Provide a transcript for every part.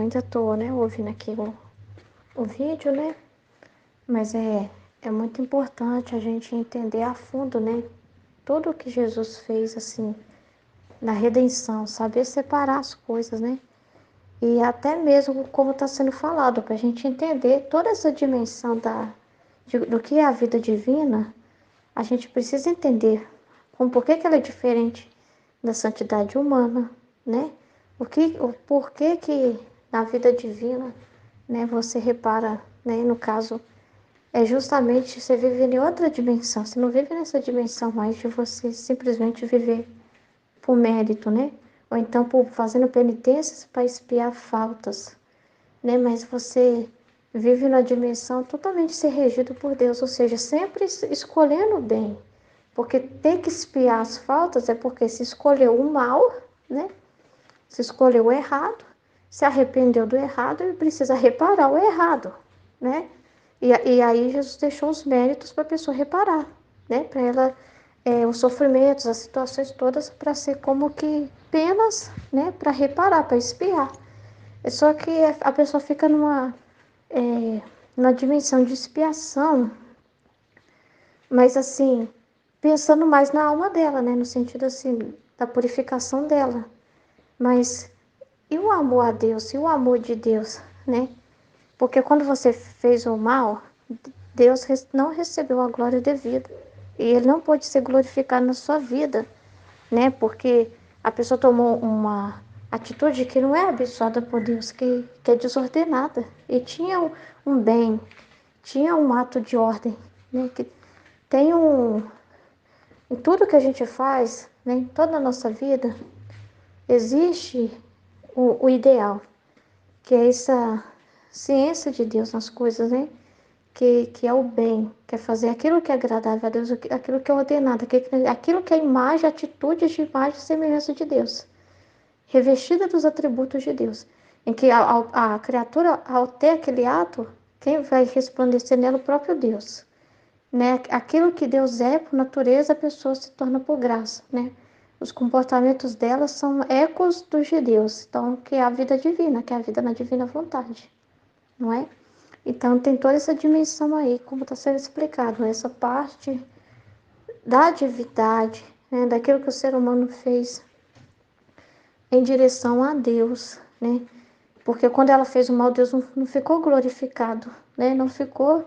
ainda tô, né, ouvindo aqui o vídeo, né? Mas é muito importante a gente entender a fundo, né? Tudo que Jesus fez, assim, na redenção, saber separar as coisas, né? E até mesmo como está sendo falado, para a gente entender toda essa dimensão do que é a vida divina, a gente precisa entender por que ela é diferente da santidade humana, né? O porquê que na vida divina, né, você repara, né, no caso, é justamente você vive em outra dimensão. Você não vive nessa dimensão mais de você simplesmente viver por mérito, né? Ou então por fazendo penitências para expiar faltas, né? Mas você vive na dimensão totalmente ser regido por Deus, ou seja, sempre escolhendo o bem. Porque ter que expiar as faltas é porque se escolheu o mal, né? Se escolheu o errado, se arrependeu do errado e precisa reparar o errado, né? E aí Jesus deixou os méritos para a pessoa reparar, né? Para ela, os sofrimentos, as situações todas, para ser como que penas, né? Para reparar, para expiar. É só que a pessoa fica numa dimensão de expiação, mas assim, pensando mais na alma dela, né? No sentido assim, da purificação dela. Mas e o amor a Deus? E o amor de Deus, né? Porque quando você fez o mal, Deus não recebeu a glória devida. E ele não pode ser glorificado na sua vida, né? Porque a pessoa tomou uma atitude que não é abençoada por Deus, que é desordenada. E tinha um bem, tinha um ato de ordem, né? Que tem em tudo que a gente faz, né? Em toda a nossa vida, existe o ideal, que é essa ciência de Deus nas coisas, né? Que é o bem, que é fazer aquilo que é agradável a Deus, aquilo que é ordenado, aquilo que é imagem, atitude de imagem e semelhança de Deus, revestida dos atributos de Deus, em que a criatura, ao ter aquele ato, quem vai resplandecer nela é o próprio Deus, né? Aquilo que Deus é por natureza, a pessoa se torna por graça, né? Os comportamentos dela são ecos dos de Deus, então, que é a vida divina, que é a vida na divina vontade, não é? Então, tem toda essa dimensão aí, como está sendo explicado, essa parte da divindade, né, daquilo que o ser humano fez em direção a Deus, né? Porque quando ela fez o mal, Deus não ficou glorificado, né? Não ficou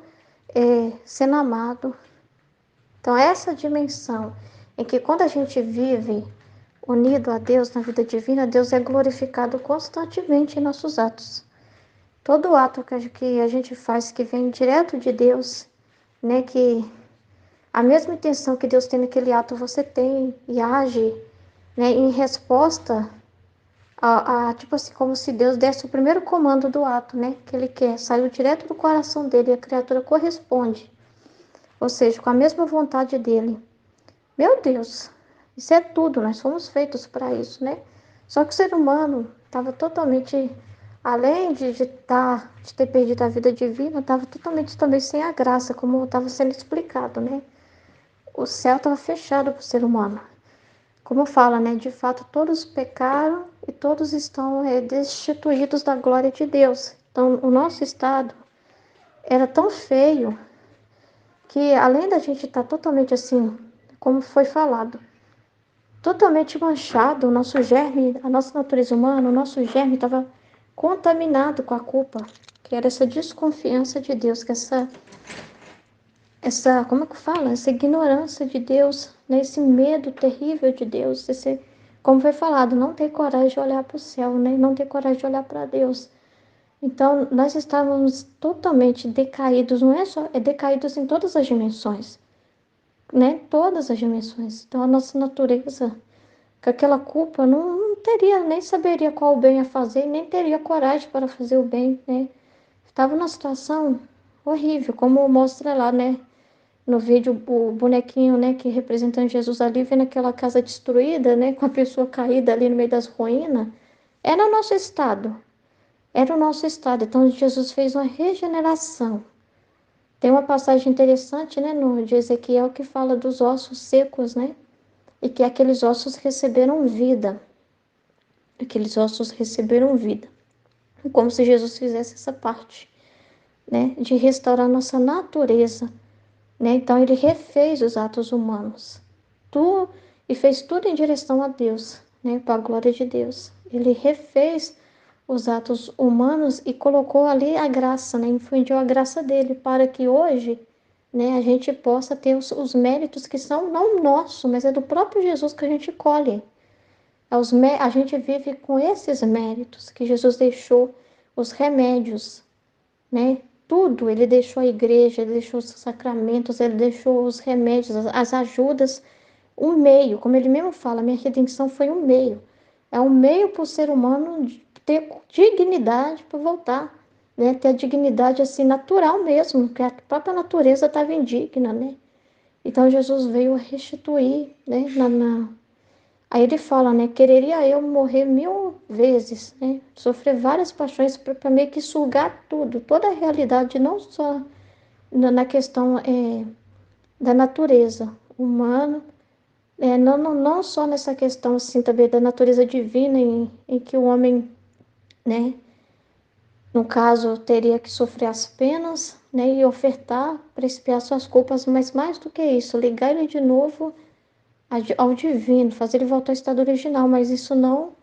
sendo amado. Então, essa dimensão em que quando a gente vive unido a Deus na vida divina, Deus é glorificado constantemente em nossos atos. Todo ato que a gente faz que vem direto de Deus, né, que a mesma intenção que Deus tem naquele ato você tem e age, né, em resposta tipo assim, como se Deus desse o primeiro comando do ato, né, que ele quer, saiu direto do coração dele e a criatura corresponde, ou seja, com a mesma vontade dele. Meu Deus, isso é tudo, nós fomos feitos para isso, né? Só que o ser humano estava totalmente, além de ter perdido a vida divina, estava totalmente também sem a graça, como estava sendo explicado, né? O céu estava fechado para o ser humano. Como fala, né? De fato, todos pecaram e todos estão destituídos da glória de Deus. Então, o nosso estado era tão feio que, além da gente estar totalmente assim, como foi falado, totalmente manchado, o nosso germe, a nossa natureza humana, o nosso germe estava contaminado com a culpa, que era essa desconfiança de Deus, que como é que fala? Essa ignorância de Deus, né? Esse medo terrível de Deus, como foi falado, não ter coragem de olhar para o céu, né? Não ter coragem de olhar para Deus. Então, nós estávamos totalmente decaídos, não é só, é decaídos em todas as dimensões, né? Todas as dimensões. Então, a nossa natureza, com aquela culpa, não teria, nem saberia qual o bem a fazer, nem teria coragem para fazer o bem, né? Estava numa situação horrível, como mostra lá, né? No vídeo, o bonequinho, né, que representando Jesus ali, vendo aquela casa destruída, né, com a pessoa caída ali no meio das ruínas, era o nosso estado. Era o nosso estado. Então, Jesus fez uma regeneração. Tem uma passagem interessante, né, no de Ezequiel, que fala dos ossos secos, né, e que aqueles ossos receberam vida. Aqueles ossos receberam vida. como se Jesus fizesse essa parte, né, de restaurar nossa natureza, né? Então ele refez os atos humanos, tu e fez tudo em direção a Deus, né, para a glória de Deus. Ele refez os atos humanos e colocou ali a graça, né, infundiu a graça dele para que hoje, né, a gente possa ter os méritos que são não nossos, mas é do próprio Jesus que a gente colhe. A gente vive com esses méritos que Jesus deixou, os remédios, né? Tudo, ele deixou a igreja, ele deixou os sacramentos, ele deixou os remédios, as ajudas, um meio, como ele mesmo fala, minha redenção foi um meio. É um meio para o ser humano ter dignidade para voltar, né? Ter a dignidade assim natural mesmo, que a própria natureza estava indigna, né? Então Jesus veio restituir, né? Aí ele fala, né? Quereria eu morrer 1000 vezes, né? Sofrer várias paixões para meio que sugar tudo, toda a realidade, não só na questão da natureza humana, não só nessa questão assim também da natureza divina em que o homem, né? No caso, teria que sofrer as penas, né? E ofertar para expiar suas culpas, mas mais do que isso, ligar ele de novo ao divino, fazer ele voltar ao estado original, mas isso não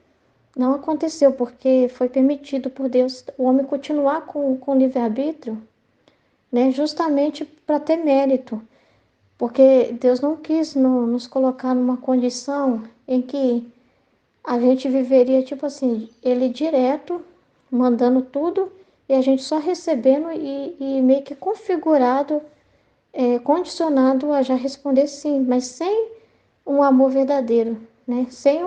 aconteceu, porque foi permitido por Deus o homem continuar com o livre-arbítrio, né? Justamente para ter mérito, porque Deus não quis nos colocar numa condição em que a gente viveria, tipo assim, ele direto, mandando tudo, e a gente só recebendo e meio que configurado, condicionado a já responder sim, mas sem um amor verdadeiro, né? Sem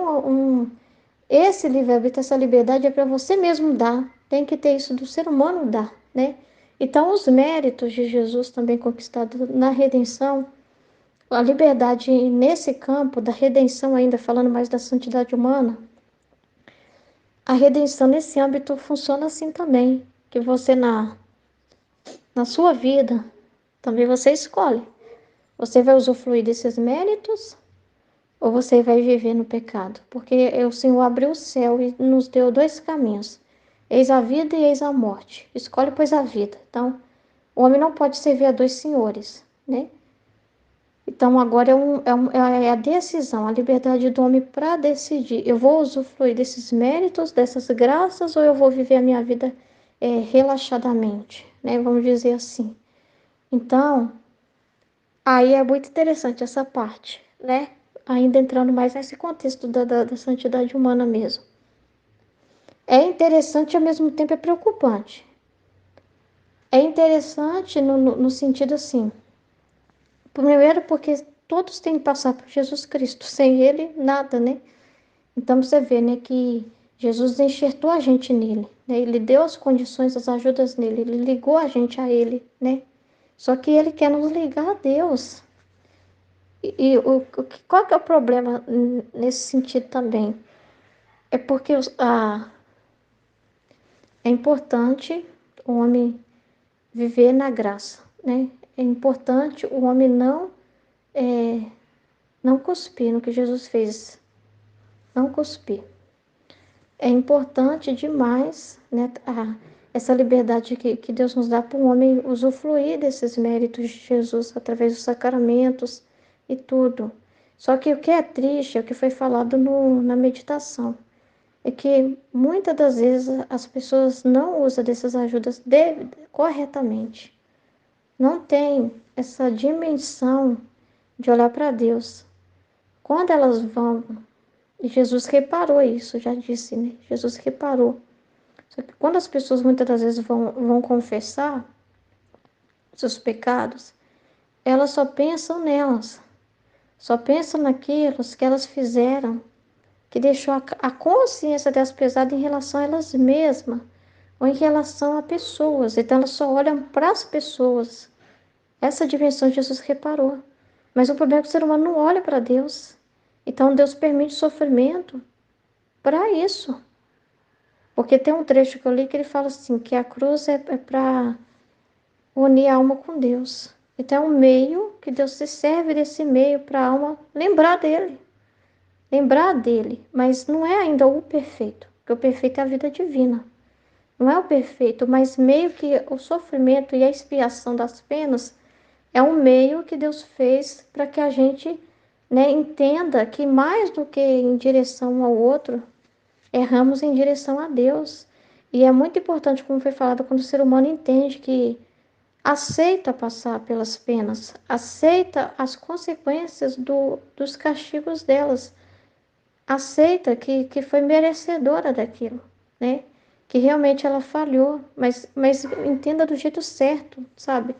esse livre-arbítrio, essa liberdade é para você mesmo dar. Tem que ter isso do ser humano dar, né? Então, os méritos de Jesus também conquistados na redenção, a liberdade nesse campo da redenção, ainda falando mais da santidade humana, a redenção nesse âmbito funciona assim também, que você na sua vida também você escolhe. Você vai usufruir desses méritos ou você vai viver no pecado? Porque o Senhor abriu o céu e nos deu dois caminhos: eis a vida e eis a morte. Escolhe, pois, a vida. Então, o homem não pode servir a dois senhores, né? Então, agora é a decisão, a liberdade do homem para decidir. Eu vou usufruir desses méritos, dessas graças, ou eu vou viver a minha vida relaxadamente, né? Vamos dizer assim. Então, aí é muito interessante essa parte, né? Ainda entrando mais nesse contexto da santidade humana mesmo. É interessante e ao mesmo tempo é preocupante. É interessante no sentido assim, primeiro porque todos têm que passar por Jesus Cristo, sem ele nada, né? Então você vê, né, que Jesus enxertou a gente nele, né? Ele deu as condições, as ajudas nele, ele ligou a gente a ele, né? Só que ele quer nos ligar a Deus. Qual que é o problema nesse sentido também? É porque é importante o homem viver na graça, né? É importante o homem não cuspir no que Jesus fez, não cuspir. É importante demais, né, essa liberdade que Deus nos dá para o homem usufruir desses méritos de Jesus através dos sacramentos e tudo. Só que o que é triste é o que foi falado na meditação. É que muitas das vezes as pessoas não usam dessas ajudas corretamente. Não tem essa dimensão de olhar para Deus. Quando elas vão, e Jesus reparou isso, já disse, né? Jesus reparou. Só que quando as pessoas muitas das vezes vão confessar seus pecados, elas só pensam nelas, só pensam naquilo que elas fizeram, que deixou a consciência delas pesada em relação a elas mesmas ou em relação a pessoas. Então elas só olham para as pessoas. Essa dimensão Jesus reparou. Mas o problema é que o ser humano não olha para Deus. Então Deus permite sofrimento para isso. Porque tem um trecho que eu li que ele fala assim, que a cruz é para unir a alma com Deus. Então é um meio que Deus se serve desse meio para a alma lembrar dele. Lembrar dele. Mas não é ainda o perfeito. Porque o perfeito é a vida divina. não é o perfeito, mas meio que o sofrimento e a expiação das penas é um meio que Deus fez para que a gente, né, entenda que mais do que em direção um ao outro, erramos em direção a Deus. E é muito importante, como foi falado, quando o ser humano entende que aceita passar pelas penas, aceita as consequências dos castigos delas, aceita que foi merecedora daquilo, né? Que realmente ela falhou, mas entenda do jeito certo, sabe?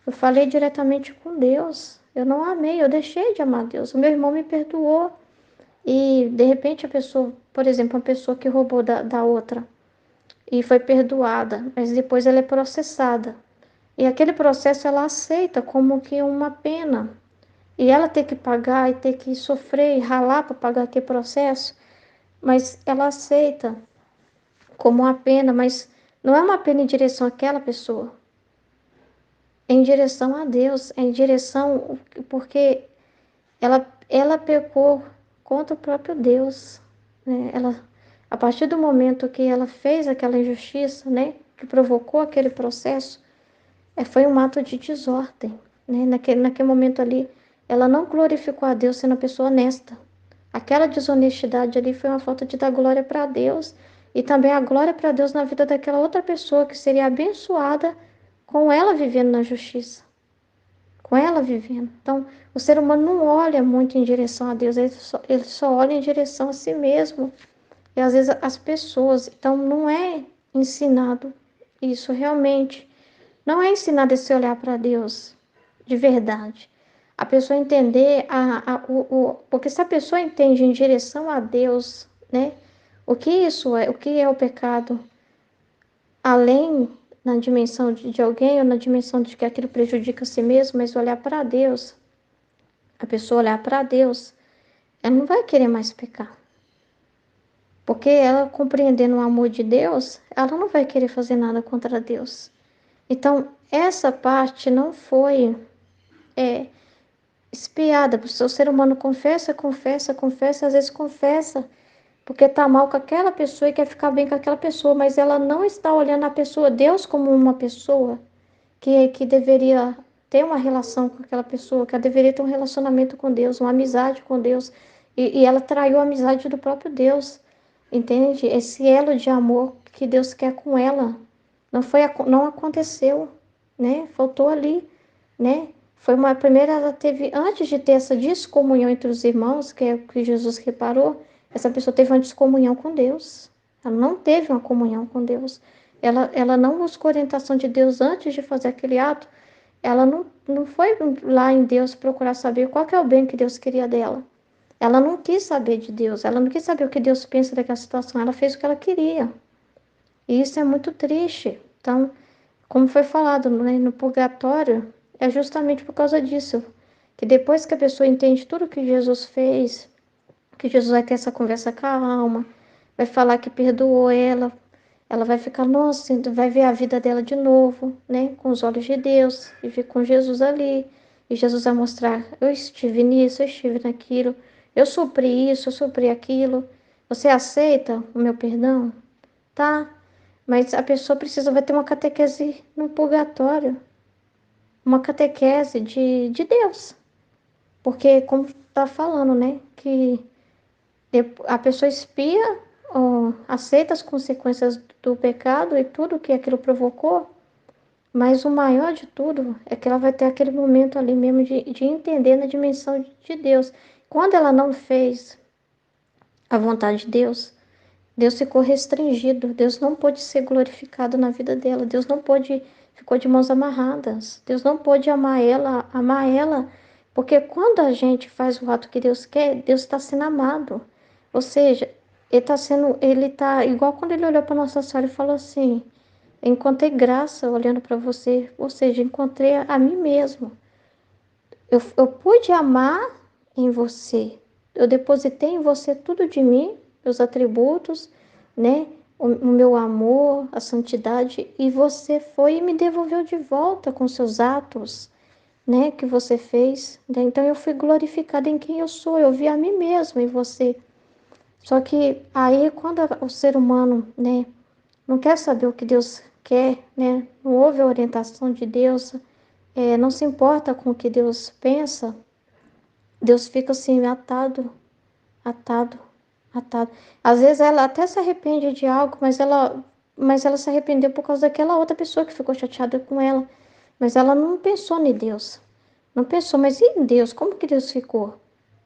Eu falei diretamente com Deus, eu não amei, eu deixei de amar Deus, o meu irmão me perdoou, e de repente a pessoa, por exemplo, uma pessoa que roubou da outra, e foi perdoada, mas depois ela é processada. E aquele processo ela aceita como que uma pena. E ela ter que pagar e ter que sofrer e ralar para pagar aquele processo, mas ela aceita como uma pena, mas não é uma pena em direção àquela pessoa, é em direção a Deus, é em direção porque ela pecou contra o próprio Deus, né? Ela, a partir do momento que ela fez aquela injustiça, né, que provocou aquele processo, foi um ato de desordem, né? Naquele momento ali, ela não glorificou a Deus sendo uma pessoa honesta. Aquela desonestidade ali foi uma falta de dar glória para Deus e também a glória para Deus na vida daquela outra pessoa que seria abençoada com ela vivendo na justiça, com ela vivendo. Então, o ser humano não olha muito em direção a Deus, ele só olha em direção a si mesmo e às vezes as pessoas. Então, não é ensinado isso realmente. Não é ensinado esse olhar para Deus de verdade. A pessoa entender porque se a pessoa entende em direção a Deus, né? O que isso é, o que é o pecado, além na dimensão de alguém ou na dimensão de que aquilo prejudica a si mesmo, mas olhar para Deus, a pessoa olhar para Deus, ela não vai querer mais pecar. Porque ela compreendendo o amor de Deus, ela não vai querer fazer nada contra Deus. Então, essa parte não foi espiada. O seu ser humano confessa, confessa, confessa, às vezes confessa porque está mal com aquela pessoa e quer ficar bem com aquela pessoa, mas ela não está olhando a pessoa, Deus, como uma pessoa que deveria ter uma relação com aquela pessoa, que ela deveria ter um relacionamento com Deus, uma amizade com Deus, e ela traiu a amizade do próprio Deus, entende? Esse elo de amor que Deus quer com ela não aconteceu, né? Faltou ali, né? Foi uma primeira, ela teve, antes de ter essa descomunhão entre os irmãos, que é o que Jesus reparou, essa pessoa teve uma descomunhão com Deus. Ela não teve uma comunhão com Deus. Ela não buscou orientação de Deus antes de fazer aquele ato. Ela não foi lá em Deus procurar saber qual que é o bem que Deus queria dela. Ela não quis saber de Deus. Ela não quis saber o que Deus pensa daquela situação. Ela fez o que ela queria. E isso é muito triste. Então, como foi falado, né, no purgatório, é justamente por causa disso. Que depois que a pessoa entende tudo que Jesus fez, que Jesus vai ter essa conversa com a alma, vai falar que perdoou ela vai ficar, nossa, vai ver a vida dela de novo, né? Com os olhos de Deus, e ver com Jesus ali. E Jesus vai mostrar, eu estive nisso, eu estive naquilo, eu supri isso, eu supri aquilo. Você aceita o meu perdão? Tá? Mas a pessoa vai ter uma catequese no purgatório, uma catequese de Deus. Porque, como tá falando, né? Que a pessoa expia, ó, aceita as consequências do pecado e tudo que aquilo provocou, mas o maior de tudo é que ela vai ter aquele momento ali mesmo de entender na dimensão de Deus. Quando ela não fez a vontade de Deus, Deus ficou restringido, Deus não pôde ser glorificado na vida dela, Deus não pôde, ficou de mãos amarradas, Deus não pôde amar ela, porque quando a gente faz o ato que Deus quer, Deus está sendo amado. Ou seja, ele está igual quando ele olhou para Nossa Senhora e falou assim: encontrei graça olhando para você, ou seja, encontrei a mim mesmo. Eu pude amar em você. Eu depositei em você tudo de mim, meus atributos, né? O meu amor, a santidade, e você foi e me devolveu de volta com seus atos, né? Que você fez. Né? Então eu fui glorificada em quem eu sou. Eu vi a mim mesma em você. Só que aí, quando o ser humano, né? não quer saber o que Deus quer, né? Não ouve a orientação de Deus, não se importa com o que Deus pensa, Deus fica assim, atado, atado. Às vezes ela até se arrepende de algo, mas ela se arrependeu por causa daquela outra pessoa que ficou chateada com ela. Mas ela não pensou em Deus. Não pensou, mas e em Deus? Como que Deus ficou?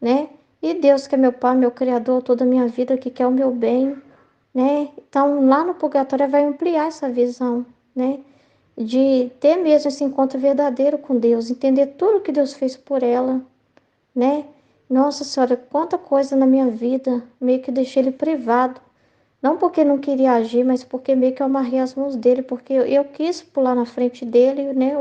Né? E Deus que é meu Pai, meu Criador, toda a minha vida, que quer o meu bem, né? Então, lá no purgatório vai ampliar essa visão, né? De ter mesmo esse encontro verdadeiro com Deus, entender tudo que Deus fez por ela, né? Nossa Senhora, quanta coisa na minha vida, meio que deixei ele privado. Não porque não queria agir, mas porque meio que eu amarrei as mãos dele, porque eu quis pular na frente dele, né?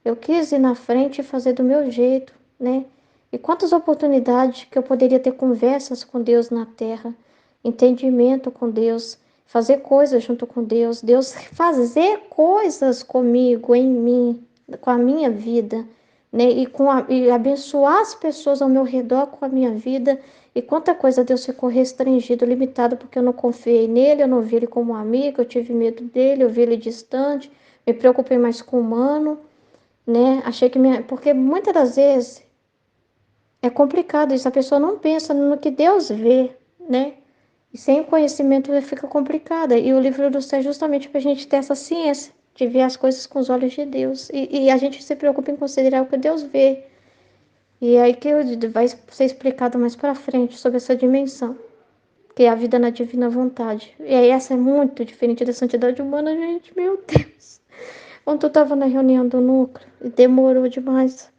Eu quis ir na frente e fazer do meu jeito, né? E quantas oportunidades que eu poderia ter conversas com Deus na terra, entendimento com Deus, fazer coisas junto com Deus, Deus fazer coisas comigo, em mim, com a minha vida, né? E abençoar as pessoas ao meu redor com a minha vida. E quanta coisa Deus ficou restringido, limitado, porque eu não confiei nele, eu não vi ele como um amigo, eu tive medo dele, eu vi ele distante, me preocupei mais com o humano, né? Achei que porque muitas das vezes é complicado isso, a pessoa não pensa no que Deus vê, né? E sem o conhecimento fica complicada. E o livro do céu é justamente para a gente ter essa ciência de ver as coisas com os olhos de Deus. E a gente se preocupa em considerar o que Deus vê. E aí que vai ser explicado mais para frente sobre essa dimensão, que é a vida na divina vontade. E aí essa é muito diferente da santidade humana, gente. Meu Deus. Ontem eu estava na reunião do núcleo e demorou demais.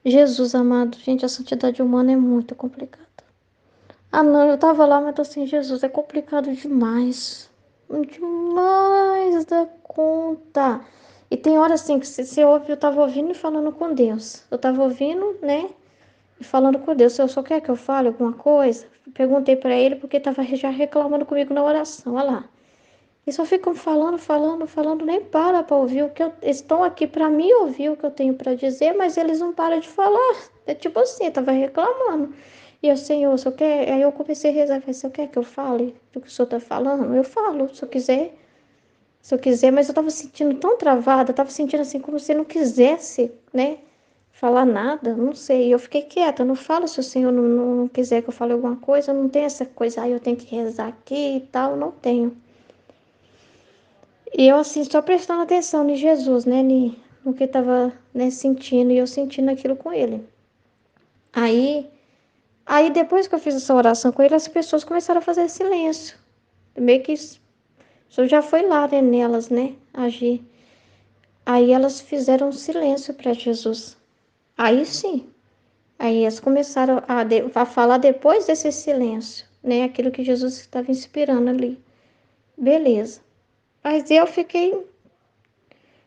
Jesus amado, gente, a santidade humana é muito complicada. Ah, não, eu tava lá, mas tô assim, Jesus, é complicado demais. Demais da conta. E tem hora assim que você ouve, eu tava ouvindo e falando com Deus. Eu tava ouvindo, né? E falando com Deus. Se eu só quer que eu fale alguma coisa, perguntei pra ele porque tava já reclamando comigo na oração. Olha lá. E só ficam falando, nem para ouvir o que eu. Eles estão aqui para mim ouvir o que eu tenho para dizer, mas eles não param de falar. É tipo assim, eu tava reclamando. E eu, Senhor, se eu quer. Aí eu comecei a rezar, falei, se eu quer que eu fale do que o Senhor tá falando, eu falo, se eu quiser. Se eu quiser, mas eu tava sentindo tão travada, eu tava sentindo assim como se eu não quisesse, né? Falar nada, não sei. Eu fiquei quieta, não falo se o Senhor não quiser que eu fale alguma coisa, eu não tenho essa coisa, aí eu tenho que rezar aqui e tal, não tenho. E eu, assim, só prestando atenção em Jesus, né? No que tava, né, sentindo, e eu sentindo aquilo com ele. Aí, aí depois que eu fiz essa oração com ele, as pessoas começaram a fazer silêncio. Meio que isso já foi lá, né, nelas, né? Agir. Aí elas fizeram silêncio para Jesus. Aí sim. Aí elas começaram a falar depois desse silêncio, né? Aquilo que Jesus estava inspirando ali. Beleza. Mas eu fiquei.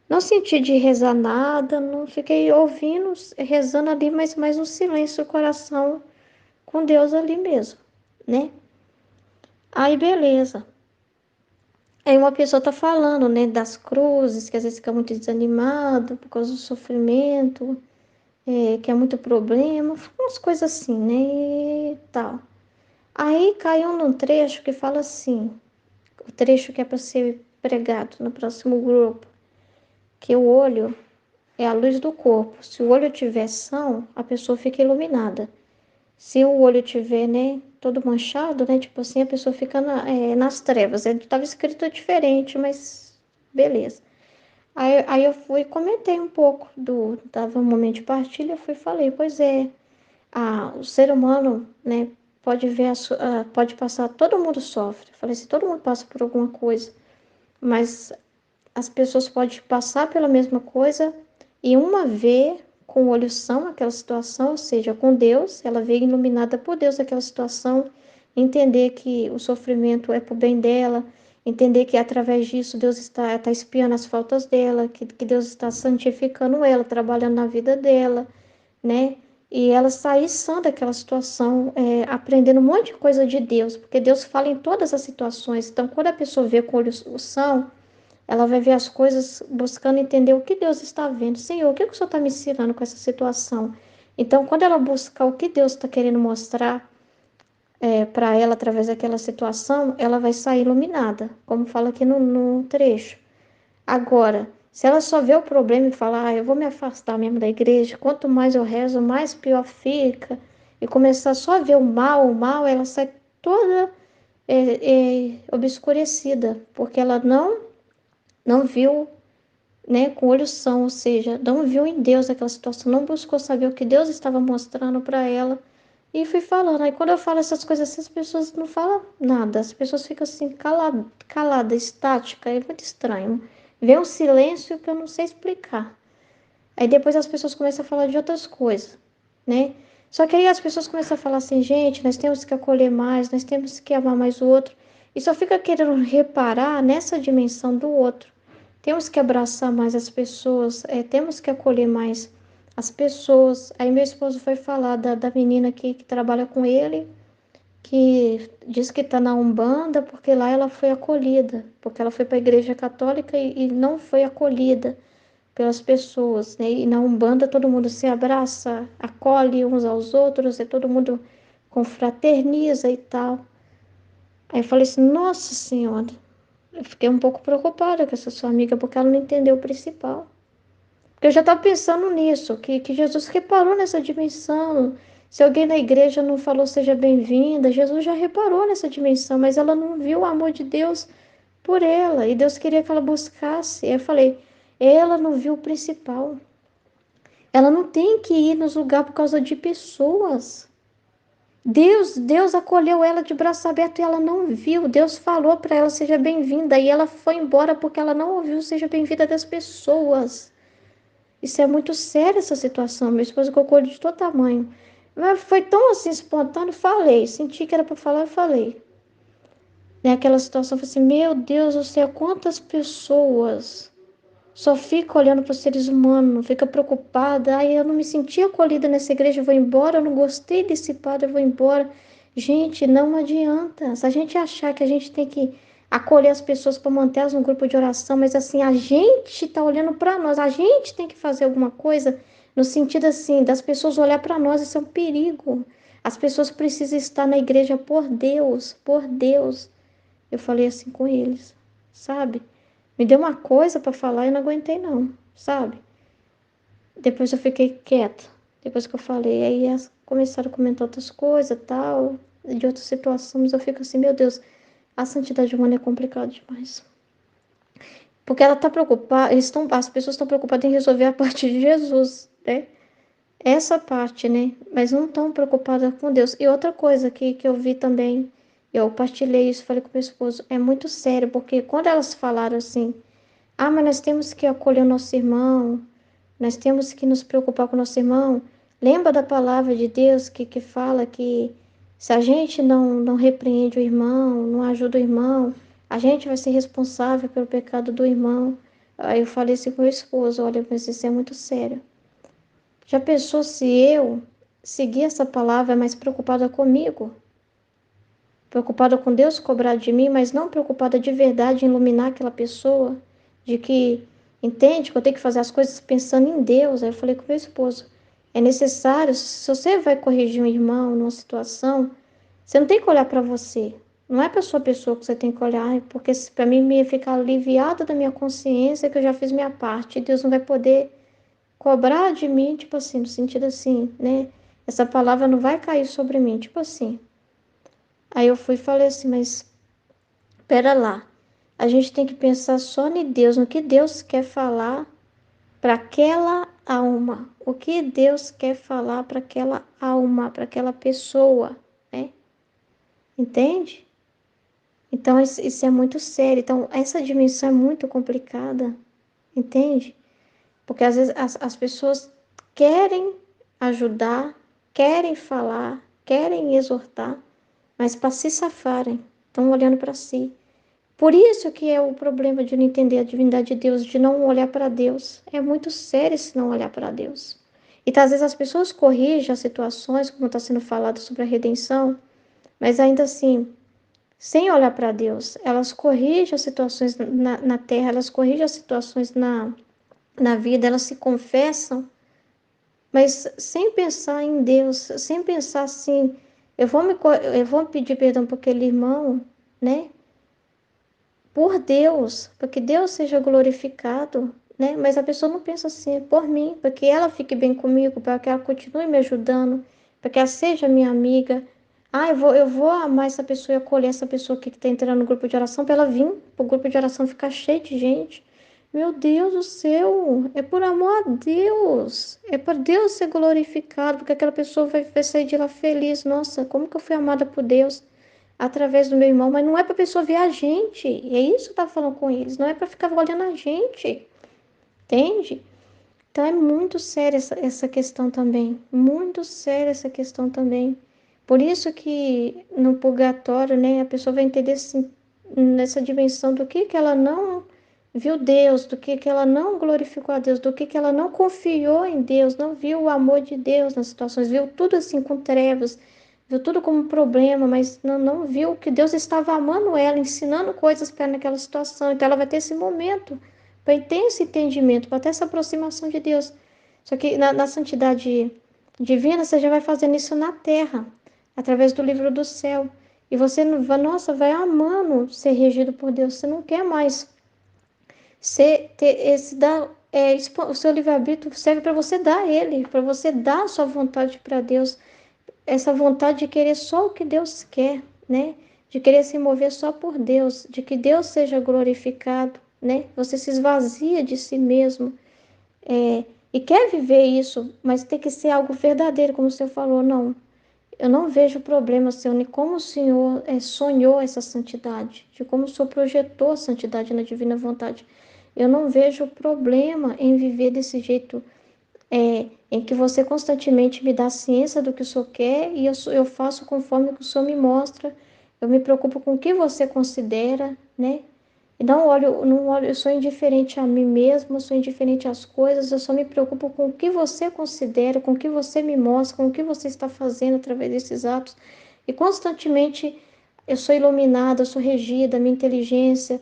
Não senti de rezar nada, não fiquei ouvindo, rezando ali, mas mais um silêncio, o coração com Deus ali mesmo, né? Aí, beleza. Aí uma pessoa tá falando, né, das cruzes, que às vezes fica muito desanimado por causa do sofrimento, que é muito problema, umas coisas assim, né, e tal. Aí caiu num trecho que fala assim, o trecho que é para ser pregado no próximo grupo, que o olho é a luz do corpo. Se o olho tiver são, a pessoa fica iluminada. Se o olho tiver, né, todo manchado, né, tipo assim, a pessoa fica nas trevas. Estava escrito diferente, mas beleza. Aí eu fui e comentei um pouco tava um momento de partilha, eu fui e falei, pois é, o ser humano, né, pode ver, pode passar, todo mundo sofre. Eu falei assim, todo mundo passa por alguma coisa, mas as pessoas podem passar pela mesma coisa e uma vê com o olho são aquela situação, ou seja, com Deus, ela vê iluminada por Deus aquela situação, entender que o sofrimento é pro bem dela, entender que através disso Deus está espiando as faltas dela, que Deus está santificando ela, trabalhando na vida dela, né? E ela sair sã daquela situação, aprendendo um monte de coisa de Deus, porque Deus fala em todas as situações. Então, quando a pessoa vê com o olho são, ela vai ver as coisas buscando entender o que Deus está vendo. Senhor, o que o Senhor está me ensinando com essa situação? Então, quando ela buscar o que Deus está querendo mostrar, para ela através daquela situação, ela vai sair iluminada, como fala aqui no trecho. Agora, se ela só vê o problema e fala, eu vou me afastar mesmo da igreja, quanto mais eu rezo, mais pior fica, e começar só a ver o mal, ela sai toda obscurecida, porque ela não viu, né, com olhos são, ou seja, não viu em Deus aquela situação, não buscou saber o que Deus estava mostrando para ela, e fui falando. Aí quando eu falo essas coisas assim, as pessoas não falam nada, as pessoas ficam assim, calada, estática, é muito estranho. Vê um silêncio que eu não sei explicar. Aí depois as pessoas começam a falar de outras coisas, né? Só que aí as pessoas começam a falar assim, gente, nós temos que acolher mais, nós temos que amar mais o outro, e só fica querendo reparar nessa dimensão do outro. Temos que abraçar mais as pessoas, temos que acolher mais as pessoas. Aí meu esposo foi falar da menina aqui que trabalha com ele, que diz que está na Umbanda, porque lá ela foi acolhida, porque ela foi para a igreja católica e não foi acolhida pelas pessoas, né? E na Umbanda todo mundo se abraça, acolhe uns aos outros, e todo mundo confraterniza e tal. Aí eu falei assim, nossa senhora, eu fiquei um pouco preocupada com essa sua amiga, porque ela não entendeu o principal. Porque eu já estava pensando nisso, que Jesus reparou nessa dimensão. Se alguém na igreja não falou seja bem-vinda, Jesus já reparou nessa dimensão, mas ela não viu o amor de Deus por ela, e Deus queria que ela buscasse. Aí eu falei, ela não viu o principal. Ela não tem que ir nos lugares por causa de pessoas. Deus acolheu ela de braço aberto e ela não viu. Deus falou para ela seja bem-vinda e ela foi embora porque ela não ouviu seja bem-vinda das pessoas. Isso é muito sério, essa situação. Meu esposo colocou de todo tamanho. Mas foi tão assim espontâneo, falei. Senti que era para falar, eu falei. Naquela situação, eu falei assim: meu Deus do céu, quantas pessoas só ficam olhando para os seres humanos, não fica preocupada. Ai, eu não me senti acolhida nessa igreja, eu vou embora. Eu não gostei desse padre, eu vou embora. Gente, não adianta. Se a gente achar que a gente tem que acolher as pessoas para manter elas no grupo de oração, mas assim, a gente está olhando para nós, a gente tem que fazer alguma coisa no sentido assim, das pessoas olhar para nós, isso é um perigo. As pessoas precisam estar na igreja por Deus, por Deus. Eu falei assim com eles, sabe? Me deu uma coisa para falar e não aguentei não, sabe? Depois eu fiquei quieta. Depois que eu falei, aí elas começaram a comentar outras coisas, tal, de outras situações, eu fico assim, meu Deus, a santidade humana é complicado demais. Porque ela tá preocupada, as pessoas estão preocupadas em resolver a parte de Jesus, né? Essa parte, né? Mas não estão preocupadas com Deus. E outra coisa que eu vi também, eu partilhei isso, falei com meu esposo, é muito sério, porque quando elas falaram assim, mas nós temos que acolher o nosso irmão, nós temos que nos preocupar com o nosso irmão. Lembra da palavra de Deus que fala que se a gente não repreende o irmão, não ajuda o irmão, a gente vai ser responsável pelo pecado do irmão. Aí eu falei assim com o meu esposo, olha, mas isso é muito sério. Já pensou se eu seguir essa palavra mais preocupada comigo? Preocupada com Deus cobrar de mim, mas não preocupada de verdade em iluminar aquela pessoa, de que entende que eu tenho que fazer as coisas pensando em Deus. Aí eu falei com meu esposo, é necessário, se você vai corrigir um irmão numa situação, você não tem que olhar para você, não é para sua pessoa que você tem que olhar, porque para mim me ficar aliviada da minha consciência que eu já fiz minha parte, e Deus não vai poder cobrar de mim, tipo assim, no sentido assim, né? Essa palavra não vai cair sobre mim, tipo assim. Aí eu fui e falei assim, mas pera lá, a gente tem que pensar só em Deus, no que Deus quer falar para aquela alma, o que Deus quer falar para aquela alma, para aquela pessoa, né? Entende? Então isso é muito sério. Então essa dimensão é muito complicada, entende? Porque às vezes as pessoas querem ajudar, querem falar, querem exortar, mas para se safarem, estão olhando para si. Por isso que é o problema de não entender a divindade de Deus, de não olhar para Deus. É muito sério se não olhar para Deus. E às vezes as pessoas corrigem as situações, como está sendo falado sobre a redenção, mas ainda assim, sem olhar para Deus, elas corrigem as situações na terra, elas corrigem as situações na vida, elas se confessam, mas sem pensar em Deus, sem pensar assim, eu vou pedir perdão por aquele irmão, né? Por Deus, para que Deus seja glorificado, né? Mas a pessoa não pensa assim, é por mim, para que ela fique bem comigo, para que ela continue me ajudando, para que ela seja minha amiga. Ah, eu vou amar essa pessoa e acolher essa pessoa aqui que está entrando no grupo de oração, para ela vir para o grupo de oração ficar cheio de gente. Meu Deus do céu, é por amor a Deus, é para Deus ser glorificado, porque aquela pessoa vai sair de lá feliz. Nossa, como que eu fui amada por Deus através do meu irmão, mas não é para a pessoa ver a gente. É isso que eu tava falando com eles, não é para ficar olhando a gente, entende? Então é muito séria essa questão também, muito séria essa questão também. Por isso que no purgatório, né, a pessoa vai entender assim, nessa dimensão do que ela não viu Deus, do que ela não glorificou a Deus, do que ela não confiou em Deus, não viu o amor de Deus nas situações, viu tudo assim com trevas, viu tudo como um problema, mas não viu que Deus estava amando ela, ensinando coisas para ela naquela situação. Então ela vai ter esse momento para ter esse entendimento, para ter essa aproximação de Deus. Só que na santidade divina, você já vai fazendo isso na terra, através do livro do céu. E você, nossa, vai amando ser regido por Deus. Você não quer mais ter esse o seu livre-arbítrio serve para você dar ele, para você dar a sua vontade para Deus, essa vontade de querer só o que Deus quer, né? De querer se mover só por Deus, de que Deus seja glorificado, né? Você se esvazia de si mesmo, e quer viver isso, mas tem que ser algo verdadeiro, como o Senhor falou, não. Eu não vejo problema, Senhor, em como o Senhor sonhou essa santidade, de como o Senhor projetou a santidade na divina vontade. Eu não vejo problema em viver desse jeito, em que você constantemente me dá ciência do que o Senhor quer e eu faço conforme o que o Senhor me mostra. Eu me preocupo com o que você considera, né? E não olho, eu sou indiferente a mim mesma, eu sou indiferente às coisas, eu só me preocupo com o que você considera, com o que você me mostra, com o que você está fazendo através desses atos. E constantemente eu sou iluminada, eu sou regida, minha inteligência.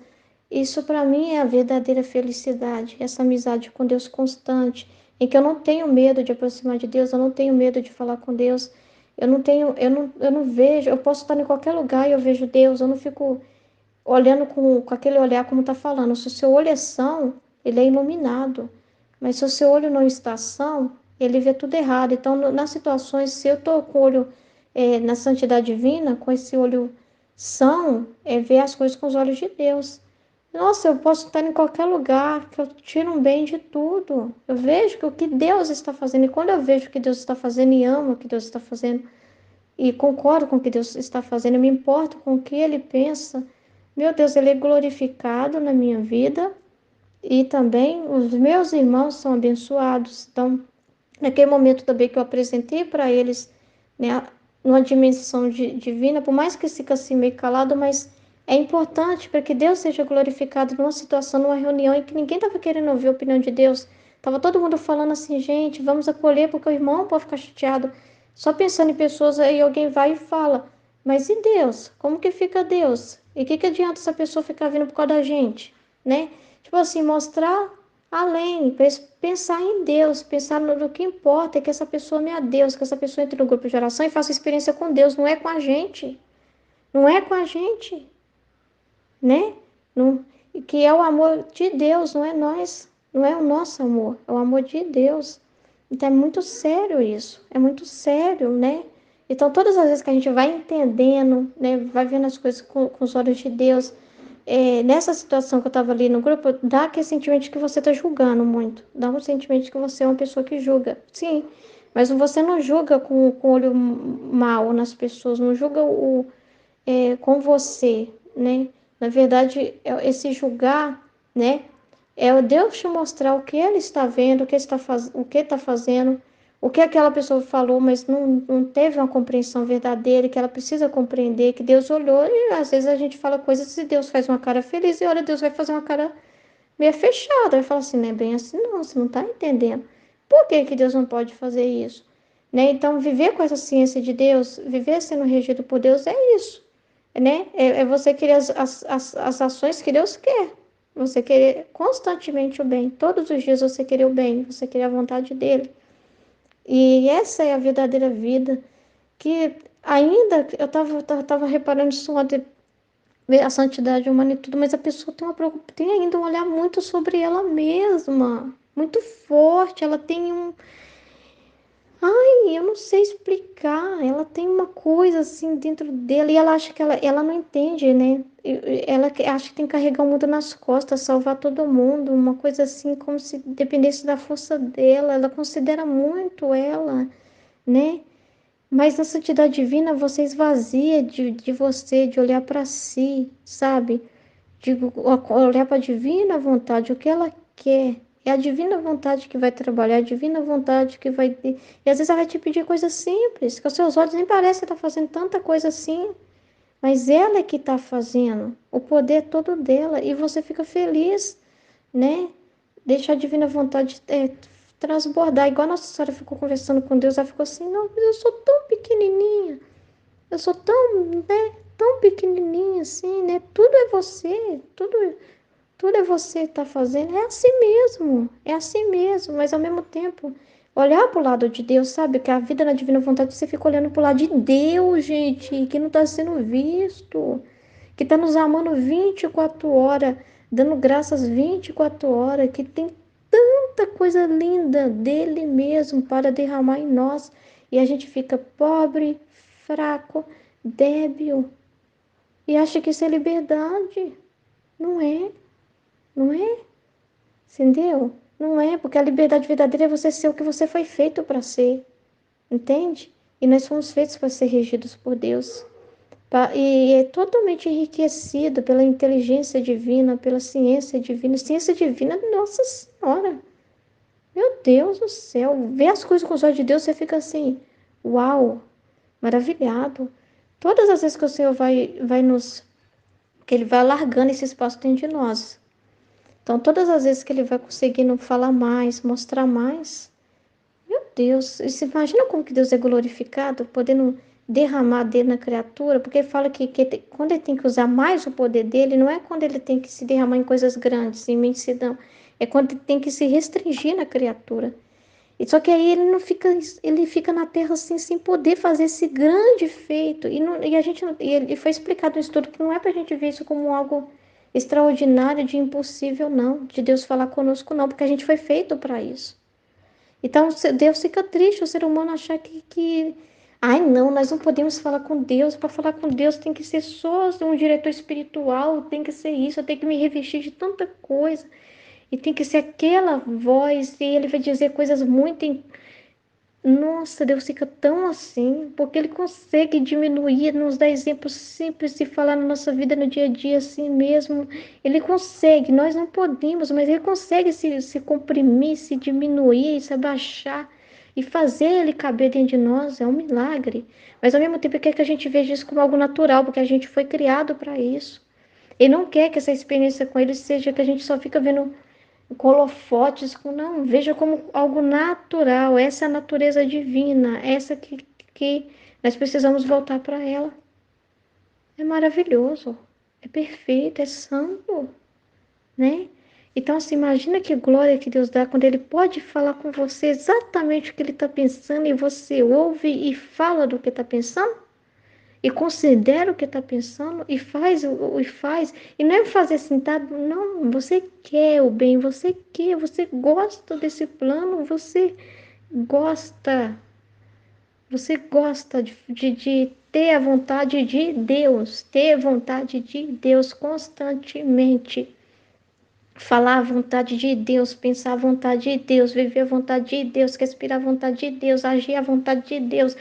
Isso para mim é a verdadeira felicidade, essa amizade com Deus constante, em que eu não tenho medo de aproximar de Deus, eu não tenho medo de falar com Deus, eu não vejo, eu posso estar em qualquer lugar e eu vejo Deus, eu não fico olhando com aquele olhar como está falando. Se o seu olho é são, ele é iluminado. Mas se o seu olho não está são, ele vê tudo errado. Então, nas situações, se eu estou com o olho na santidade divina, com esse olho são, ver as coisas com os olhos de Deus. Nossa, eu posso estar em qualquer lugar, que eu tiro um bem de tudo. Eu vejo que o que Deus está fazendo, e quando eu vejo o que Deus está fazendo e amo o que Deus está fazendo, e concordo com o que Deus está fazendo, eu me importo com o que Ele pensa, meu Deus, Ele é glorificado na minha vida e também os meus irmãos são abençoados. Então, naquele momento também que eu apresentei para eles, né, numa dimensão divina, por mais que fique assim meio calado, mas é importante para que Deus seja glorificado numa situação, numa reunião em que ninguém estava querendo ouvir a opinião de Deus. Tava todo mundo falando assim, gente, vamos acolher porque o irmão pode ficar chateado. Só pensando em pessoas, aí alguém vai e fala, mas e Deus? Como que fica Deus? E o que adianta essa pessoa ficar vindo por causa da gente, né? Tipo assim, mostrar além, pensar em Deus, pensar no que importa é que essa pessoa me a Deus, que essa pessoa entre no grupo de oração e faça experiência com Deus, não é com a gente, não é com a gente, né? Não, que é o amor de Deus, não é nós, não é o nosso amor, é o amor de Deus. Então é muito sério isso, é muito sério, né? Então todas as vezes que a gente vai entendendo, né, vai vendo as coisas com os olhos de Deus, nessa situação que eu estava ali no grupo, dá aquele sentimento de que você está julgando muito, dá um sentimento de que você é uma pessoa que julga, sim, mas você não julga com olho mal nas pessoas, não julga com você, né? Na verdade, esse julgar, né? É o Deus te mostrar o que ele está vendo, o que está fazendo, o que aquela pessoa falou, mas não teve uma compreensão verdadeira, que ela precisa compreender, que Deus olhou, e às vezes a gente fala coisas e Deus faz uma cara feliz, e olha, Deus vai fazer uma cara meio fechada, vai falar assim, não é bem assim não, você não está entendendo. Por que que Deus não pode fazer isso? Né? Então, viver com essa ciência de Deus, viver sendo regido por Deus é isso, né? É você querer as ações que Deus quer. Você querer constantemente o bem. Todos os dias você querer o bem. Você querer a vontade dele. E essa é a verdadeira vida. Que Ainda, eu tava reparando isso ontem, ver a santidade humana e tudo, mas a pessoa tem ainda um olhar muito sobre ela mesma, muito forte. Ela tem eu não sei explicar. Ela tem uma coisa assim dentro dela e ela acha que ela não entende, né? Ela acha que tem que carregar o mundo nas costas, salvar todo mundo, uma coisa assim, como se dependesse da força dela. Ela considera muito ela, né? Mas na santidade divina você esvazia de você, de olhar para si, sabe? De olhar para a divina vontade, o que ela quer. É a divina vontade que vai trabalhar, a divina vontade que vai. E às vezes ela vai te pedir coisas simples, que aos seus olhos nem parece que está fazendo tanta coisa assim, mas ela é que está fazendo, o poder é todo dela, e você fica feliz, né? Deixa a divina vontade transbordar. Igual a Nossa Senhora ficou conversando com Deus, ela ficou assim: não, mas eu sou tão pequenininha. Eu sou tão, né, tão pequenininha assim, né? Tudo é você, tudo é você que tá fazendo. É assim mesmo, mas ao mesmo tempo, olhar para o lado de Deus, sabe? Que a vida na divina vontade você fica olhando para o lado de Deus, gente, que não está sendo visto, que está nos amando 24 horas, dando graças 24 horas, que tem tanta coisa linda dele mesmo para derramar em nós. E a gente fica pobre, fraco, débil e acha que isso é liberdade. Não é, não é, entendeu? Não é, porque a liberdade verdadeira é você ser o que você foi feito para ser, entende? E nós fomos feitos para ser regidos por Deus. E é totalmente enriquecido pela inteligência divina, pela ciência divina. Ciência divina, Nossa Senhora. Meu Deus do céu. Ver as coisas com os olhos de Deus, você fica assim, uau, maravilhado. Todas as vezes que o Senhor vai nos. Que Ele vai largando esse espaço dentro de nós. Então, todas as vezes que Ele vai conseguindo falar mais, mostrar mais. Meu Deus, e você imagina como que Deus é glorificado, podendo derramar dele na criatura, porque ele fala que quando ele tem que usar mais o poder dele, não é quando ele tem que se derramar em coisas grandes, em imensidão, é quando ele tem que se restringir na criatura. E só que aí ele não fica, ele fica na terra assim, sem poder fazer esse grande feito. E a gente e foi explicado no estudo que não é para a gente ver isso como algo extraordinário, de impossível, não, de Deus falar conosco, não, porque a gente foi feito para isso. Então, Deus fica triste, o ser humano achar ai, não, nós não podemos falar com Deus. Para falar com Deus tem que ser só um diretor espiritual, tem que ser isso, eu tenho que me revestir de tanta coisa. E tem que ser aquela voz, e ele vai dizer coisas muito nossa, Deus fica tão assim, porque Ele consegue diminuir, nos dar exemplos simples de falar na nossa vida no dia a dia assim mesmo. Ele consegue, nós não podemos, mas Ele consegue se comprimir, se diminuir, se abaixar e fazer Ele caber dentro de nós. É um milagre. Mas ao mesmo tempo, Ele quer que a gente veja isso como algo natural, porque a gente foi criado para isso. Ele não quer que essa experiência com Ele seja que a gente só fica vendo holofotes, não, veja como algo natural, essa é a natureza divina, essa que nós precisamos voltar para ela. É maravilhoso, é perfeito, é santo, né? Então, assim, imagina que glória que Deus dá quando Ele pode falar com você exatamente o que Ele está pensando e você ouve e fala do que está pensando e considera o que está pensando e faz, e não é fazer assim, tá? Não, você quer o bem, você gosta desse plano, gosta, você gosta de ter a vontade de Deus, ter a vontade de Deus constantemente. Falar a vontade de Deus, pensar a vontade de Deus, viver a vontade de Deus, respirar a vontade de Deus, agir a vontade de Deus,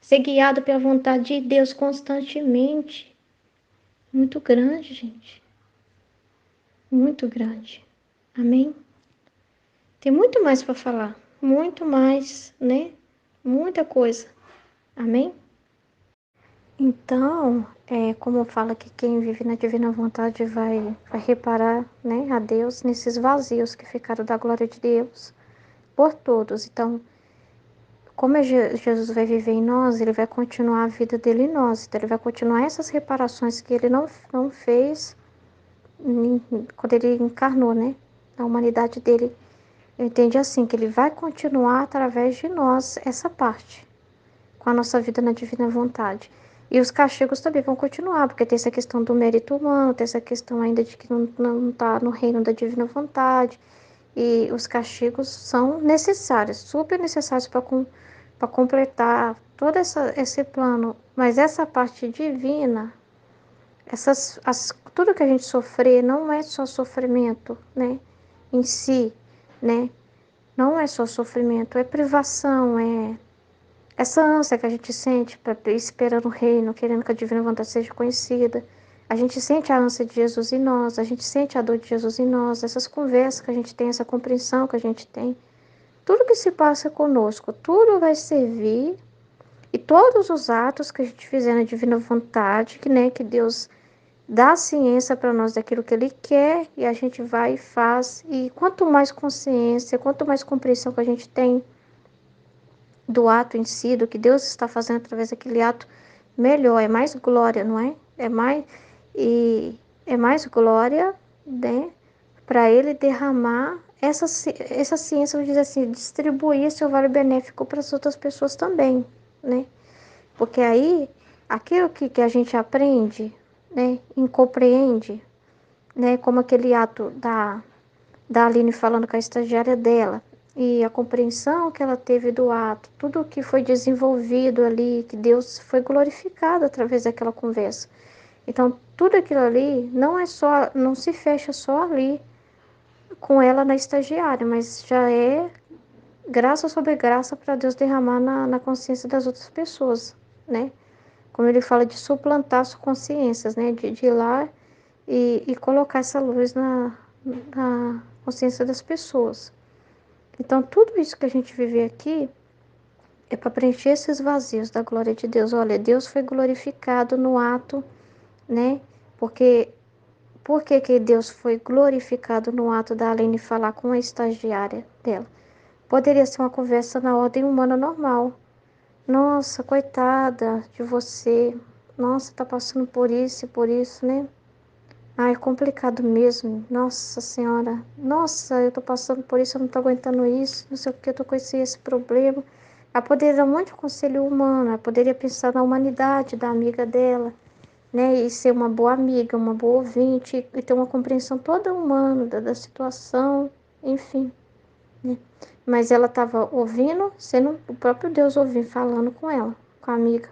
ser guiado pela vontade de Deus constantemente. Muito grande, gente. Muito grande. Amém? Tem muito mais para falar. Muito mais, né? Muita coisa. Amém? Então, como fala que quem vive na divina vontade vai reparar, né, a Deus nesses vazios que ficaram da glória de Deus por todos. Então, como Jesus vai viver em nós, ele vai continuar a vida dele em nós. Então, ele vai continuar essas reparações que ele não fez quando ele encarnou, né? A humanidade dele. Eu entendi assim, que ele vai continuar através de nós essa parte. com a nossa vida na divina vontade. E os castigos também vão continuar, porque tem essa questão do mérito humano, tem essa questão ainda de que não está no reino da divina vontade. E os castigos são necessários, super necessários para completar todo esse plano. Mas essa parte divina, tudo que a gente sofrer não é só sofrimento, né, em si, né? Não é só sofrimento, é privação, é essa ânsia que a gente sente esperando o reino, querendo que a divina vontade seja conhecida. A gente sente a ânsia de Jesus em nós, a gente sente a dor de Jesus em nós, essas conversas que a gente tem, essa compreensão que a gente tem. Tudo que se passa conosco, tudo vai servir, e todos os atos que a gente fizer na divina vontade, que Deus dá ciência para nós daquilo que Ele quer, e a gente vai e faz. E quanto mais consciência, quanto mais compreensão que a gente tem do ato em si, do que Deus está fazendo através daquele ato, melhor, é mais glória, não é? É mais glória, né? Para Ele derramar essa ciência, vamos dizer assim, distribuir seu vale benéfico para as outras pessoas também, né? Porque aí, aquilo que a gente aprende, né, e compreende, né, como aquele ato da Aline falando com a estagiária dela, e a compreensão que ela teve do ato, tudo o que foi desenvolvido ali, que Deus foi glorificado através daquela conversa. Então, tudo aquilo ali não se fecha só ali com ela na estagiária, mas já é graça sobre graça para Deus derramar na consciência das outras pessoas, né? Como ele fala de suplantar as consciências, né? De ir lá e colocar essa luz na consciência das pessoas. Então, tudo isso que a gente vive aqui é para preencher esses vazios da glória de Deus. Olha, Deus foi glorificado no ato, né? Porque por que Deus foi glorificado no ato da Aline falar com a estagiária dela? Poderia ser uma conversa na ordem humana normal. Nossa, coitada de você. Nossa, tá passando por isso e por isso, né? Ah, é complicado mesmo. Nossa Senhora. Nossa, eu tô passando por isso, eu não tô aguentando isso. Não sei o que, eu tô com esse problema. Ela poderia dar um monte de conselho humano. Ela poderia pensar na humanidade da amiga dela, né? E ser uma boa amiga, uma boa ouvinte. E ter uma compreensão toda humana da situação. Enfim, né? Mas ela estava ouvindo, sendo o próprio Deus ouvindo, falando com ela, com a amiga.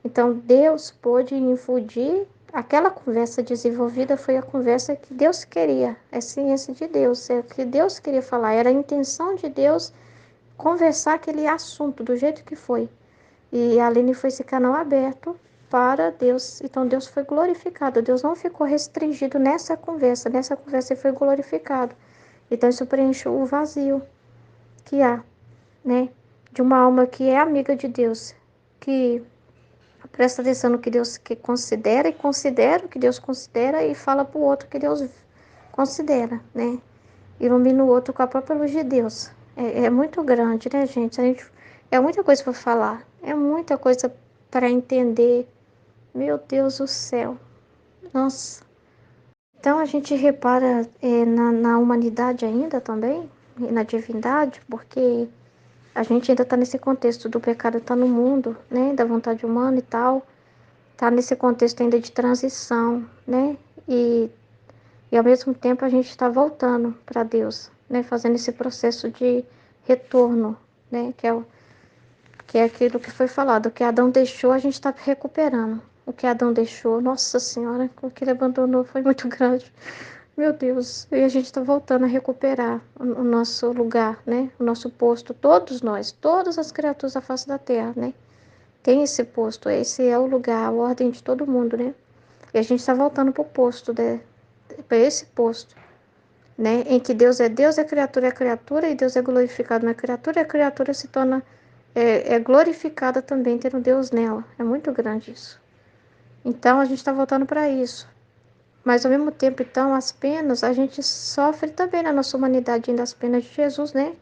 Então, Deus pôde infundir, aquela conversa desenvolvida foi a conversa que Deus queria, é ciência de Deus, é o que Deus queria falar, era a intenção de Deus conversar aquele assunto do jeito que foi. E a Aline foi esse canal aberto para Deus, então Deus foi glorificado, Deus não ficou restringido nessa conversa ele foi glorificado. Então, isso preencheu o vazio que há, né, de uma alma que é amiga de Deus, que presta atenção no que Deus que considera e considera o que Deus considera e fala para o outro que Deus considera, né? Ilumina o outro com a própria luz de Deus. É muito grande, né, gente? É muita coisa para falar, é muita coisa para entender. Meu Deus do céu, nossa. Então a gente repara na humanidade ainda também, e na divindade, porque a gente ainda está nesse contexto do pecado estar no mundo, né, da vontade humana e tal. Tá nesse contexto ainda de transição, né? E ao mesmo tempo a gente está voltando para Deus, né? Fazendo esse processo de retorno, né? Que é aquilo que foi falado. O que Adão deixou, a gente está recuperando. O que Adão deixou, nossa Senhora, o que ele abandonou foi muito grande. Meu Deus, e a gente está voltando a recuperar o nosso lugar, né? O nosso posto, todos nós, todas as criaturas da face da terra, né? Tem esse posto, esse é o lugar, a ordem de todo mundo, né? E a gente está voltando para o posto, né? Para esse posto, né? Em que Deus, a criatura é a criatura, e Deus é glorificado na criatura, e a criatura se torna glorificada também, tendo Deus nela. É muito grande isso. Então, a gente está voltando para isso. Mas, ao mesmo tempo, então, as penas, a gente sofre também na nossa humanidade, ainda as penas de Jesus, né?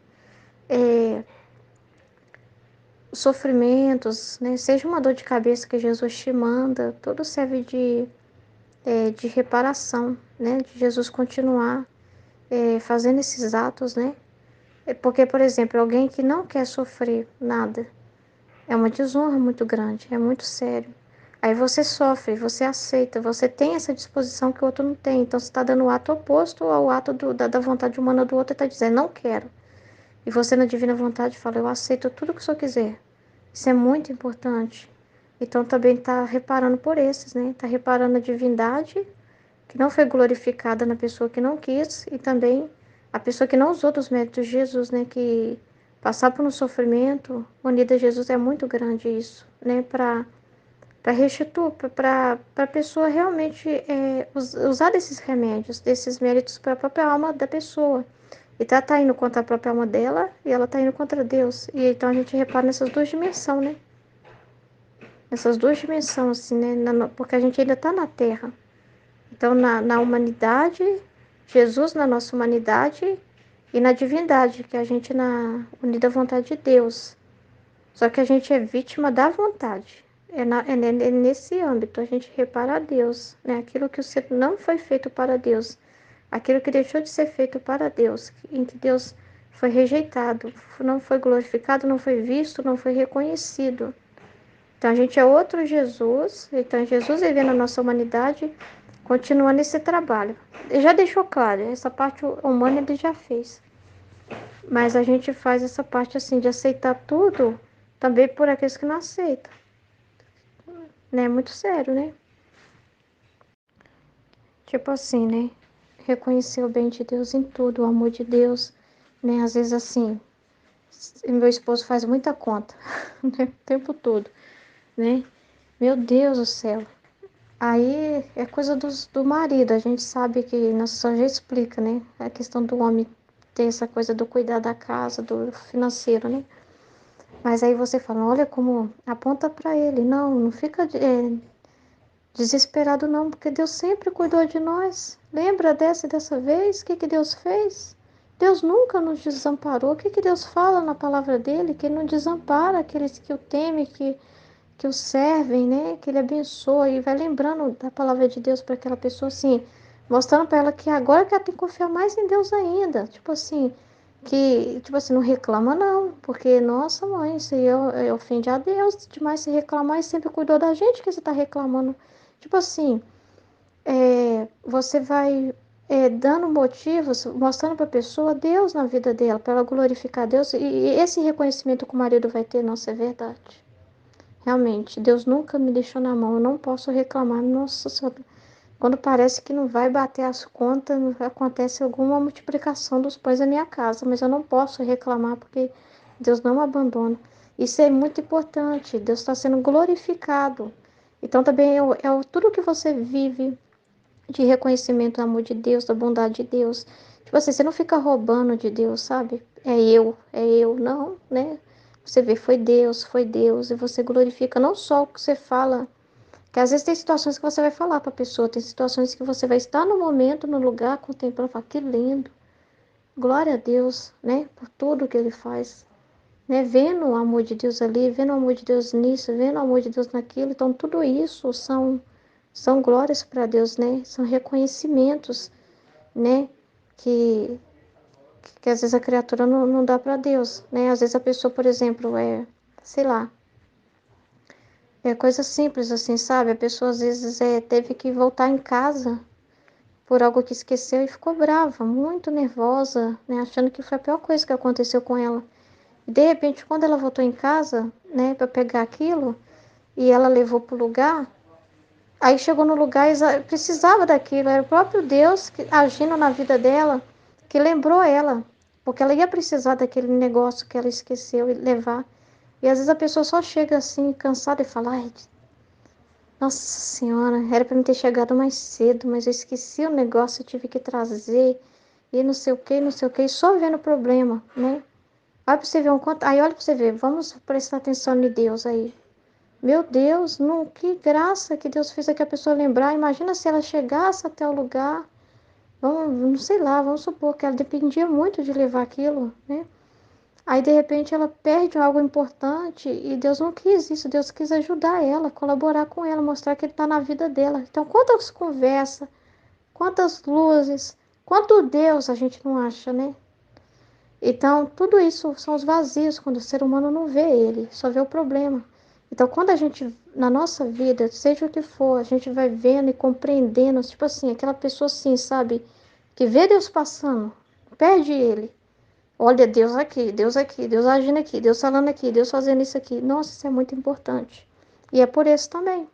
Os sofrimentos, né? Seja uma dor de cabeça que Jesus te manda, tudo serve de reparação, né? De Jesus continuar fazendo esses atos, né? Porque, por exemplo, alguém que não quer sofrer nada, É uma desonra muito grande, é muito sério. Aí você sofre, você aceita, você tem essa disposição que o outro não tem. Então você está dando o ato oposto ao ato da vontade humana do outro e está dizendo, não quero. E você na divina vontade fala, eu aceito tudo que o senhor quiser. Isso é muito importante. Então também está reparando por esses, né? Está reparando a divindade que não foi glorificada na pessoa que não quis e também a pessoa que não usou dos méritos de Jesus, né? Que passar por um sofrimento unido a Jesus é muito grande isso, né? Para restituir, para a pessoa realmente usar desses remédios, desses méritos para a própria alma da pessoa. E tá indo contra a própria alma dela e ela tá indo contra Deus. E então a gente repara nessas duas dimensões, né? Nessas duas dimensões, assim, né? Porque a gente ainda tá na Terra. Então, na humanidade, Jesus na nossa humanidade e na divindade, que a gente na unida à vontade de Deus. Só que a gente é vítima da vontade. É nesse âmbito, a gente repara a Deus, né? Aquilo que o ser não foi feito para Deus, aquilo que deixou de ser feito para Deus, em que Deus foi rejeitado, não foi glorificado, não foi visto, não foi reconhecido. Então a gente é outro Jesus, então Jesus vivendo a nossa humanidade, continuando esse trabalho. Ele já deixou claro, essa parte humana ele já fez. Mas a gente faz essa parte assim de aceitar tudo também por aqueles que não aceitam. Né? É muito sério, né? Tipo assim, né? Reconhecer o bem de Deus em tudo, o amor de Deus, né? Às vezes assim, meu esposo faz muita conta, né? O tempo todo, né? Meu Deus do céu. Aí é coisa do marido, a gente sabe que nossa só já explica, né? A questão do homem ter essa coisa do cuidar da casa, do financeiro, né? Mas aí você fala, olha como aponta para ele, não fica desesperado não, porque Deus sempre cuidou de nós. Lembra dessa e dessa vez? O que Deus fez? Deus nunca nos desamparou. O que Deus fala na palavra dele? Que ele não desampara aqueles que o temem, que o servem, né? Que ele abençoa e vai lembrando da palavra de Deus para aquela pessoa assim, mostrando para ela que agora que ela tem que confiar mais em Deus ainda. Tipo assim, não reclama não, porque nossa mãe, isso aí ofende a Deus demais se reclamar e sempre cuidou da gente que você está reclamando. Tipo assim, você vai dando motivos, mostrando para a pessoa Deus na vida dela, para ela glorificar Deus, e esse reconhecimento que o marido vai ter, nossa, é verdade. Realmente, Deus nunca me deixou na mão, eu não posso reclamar, nossa Senhora. Quando parece que não vai bater as contas, acontece alguma multiplicação dos pães na minha casa, mas eu não posso reclamar porque Deus não me abandona. Isso é muito importante, Deus está sendo glorificado. Então também tudo que você vive de reconhecimento do amor de Deus, da bondade de Deus. Tipo assim, você não fica roubando de Deus, sabe? É eu, não, né? Você vê, foi Deus, e você glorifica não só o que você fala, que às vezes tem situações que você vai falar para a pessoa, tem situações que você vai estar no momento, no lugar, contemplando, falar, que lindo, glória a Deus, né? Por tudo que ele faz, né? Vendo o amor de Deus ali, vendo o amor de Deus nisso, vendo o amor de Deus naquilo, então tudo isso são glórias para Deus, né? São reconhecimentos, né? Que, que às vezes a criatura não dá para Deus, né? Às vezes a pessoa, por exemplo, sei lá, é coisa simples assim, sabe? A pessoa às vezes teve que voltar em casa por algo que esqueceu e ficou brava, muito nervosa, né? Achando que foi a pior coisa que aconteceu com ela. E de repente, quando ela voltou em casa, né, para pegar aquilo, e ela levou para o lugar, aí chegou no lugar e precisava daquilo, era o próprio Deus agindo na vida dela, que lembrou ela, porque ela ia precisar daquele negócio que ela esqueceu e levar. E às vezes a pessoa só chega assim, cansada e fala, ai, nossa senhora, era para me ter chegado mais cedo, mas eu esqueci o negócio, eu tive que trazer, e não sei o que, não sei o que, só vendo o problema, né? Olha para você ver aí olha para você ver, vamos prestar atenção em Deus aí. Meu Deus, não, que graça que Deus fez aqui a pessoa lembrar. Imagina se ela chegasse até o lugar, não sei lá, vamos supor que ela dependia muito de levar aquilo, né? Aí de repente ela perde algo importante e Deus não quis isso, Deus quis ajudar ela, colaborar com ela, mostrar que ele está na vida dela. Então, quantas conversas, quantas luzes, quanto Deus a gente não acha, né? Então, tudo isso são os vazios, quando o ser humano não vê ele, só vê o problema. Então, quando a gente, na nossa vida, seja o que for, a gente vai vendo e compreendendo, tipo assim, aquela pessoa assim, sabe, que vê Deus passando, perde ele. Olha, Deus aqui, Deus agindo aqui, Deus falando aqui, Deus fazendo isso aqui. Nossa, isso é muito importante. E é por isso também.